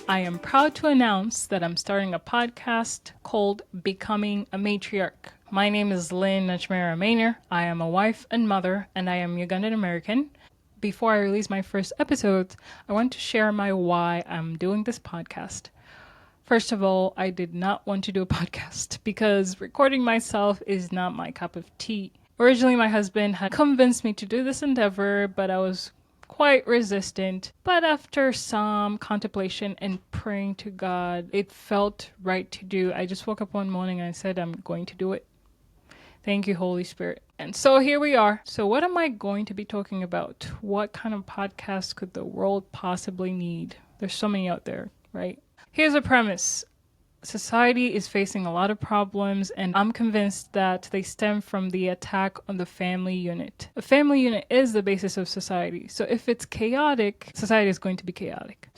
I am proud to announce that I'm starting a podcast called Becoming a Matriarch. My name is Nakimera-Mahner. I am a wife and mother, and I am Ugandan American. Before I release my first episode, I want to share my why I'm doing this podcast. First of all, I did not want to do a podcast because recording myself is not my cup of tea. Originally, my husband had convinced me to do this endeavor, but I was quite resistant. But after some contemplation and praying to God, it felt right to do. I just woke up one morning and I said, I'm going to do it. Thank you, Holy Spirit. And so here we are. So what am I going to be talking about? What kind of podcast could the world possibly need? There's so many out there, right? Here's a premise. Society is facing a lot of problems, and I'm convinced that they stem from the attack on the family unit. A family unit is the basis of society. So if it's chaotic, society is going to be chaotic.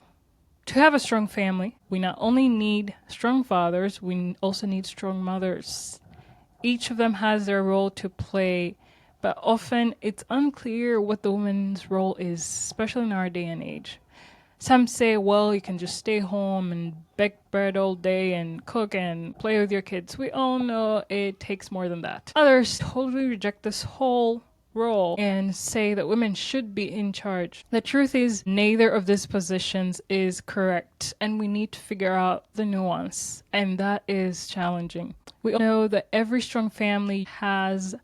To have a strong family, we not only need strong fathers, we also need strong mothers. Each of them has their role to play, but often it's unclear what the woman's role is, especially in our day and age. Some say, well, you can just stay home and bake bread all day and cook and play with your kids. We all know it takes more than that. Others totally reject this whole role and say that women should be in charge. The truth is, neither of these positions is correct, and we need to figure out the nuance, and that is challenging. We all know that every strong family has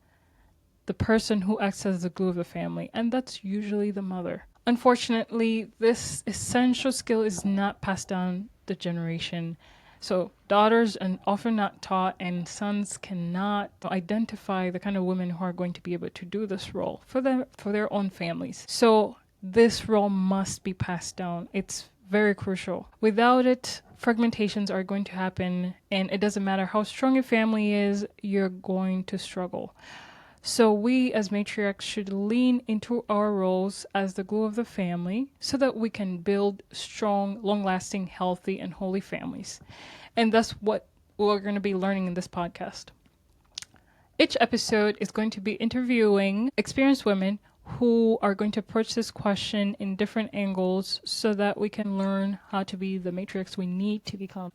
the person who acts as the glue of the family, and that's usually the mother. Unfortunately, this essential skill is not passed down the generation. So daughters are often not taught, and sons cannot identify the kind of women who are going to be able to do this role for their own families. So this role must be passed down. It's very crucial. Without it, fragmentations are going to happen, and it doesn't matter how strong your family is, you're going to struggle. So we as matriarchs should lean into our roles as the glue of the family so that we can build strong, long-lasting, healthy, and holy families. And that's what we're going to be learning in this podcast. Each episode is going to be interviewing experienced women who are going to approach this question in different angles so that we can learn how to be the matriarchs we need to become.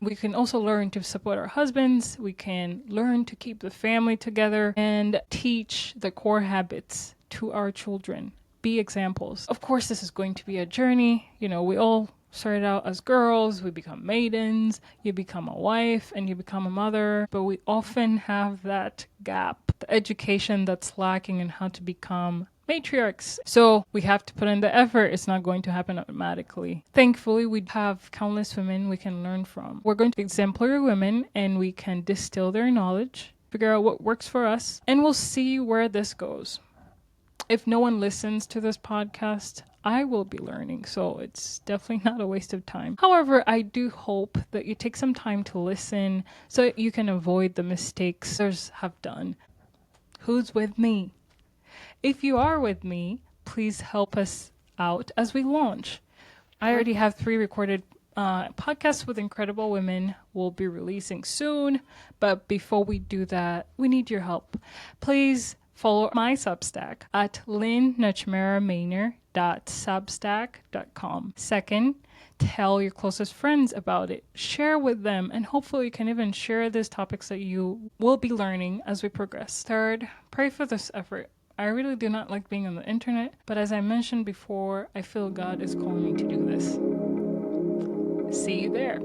We can also learn to support our husbands. We can learn to keep the family together and teach the core habits to our children. Be examples. Of course, this is going to be a journey. We all started out as girls, we become maidens, you become a wife, and you become a mother, but we often have that gap, the education that's lacking in how to become matriarchs. So we have to put in the effort. It's not going to happen automatically. Thankfully, we have countless women we can learn from. We're going to be exemplary women, and we can distill their knowledge, figure out what works for us, and we'll see where this goes. If no one listens to this podcast, I will be learning, so it's definitely not a waste of time. However, I do hope that you take some time to listen so that you can avoid the mistakes others have done. Who's with me? If you are with me, please help us out as we launch. I already have 3 recorded podcasts with incredible women we'll be releasing soon, but before we do that, we need your help. Please follow my Substack at nakimera-mahner.substack.com. Second, tell your closest friends about it. Share with them, and hopefully you can even share these topics that you will be learning as we progress. Third, pray for this effort. I really do not like being on the internet, but as I mentioned before, I feel God is calling me to do this. See you there.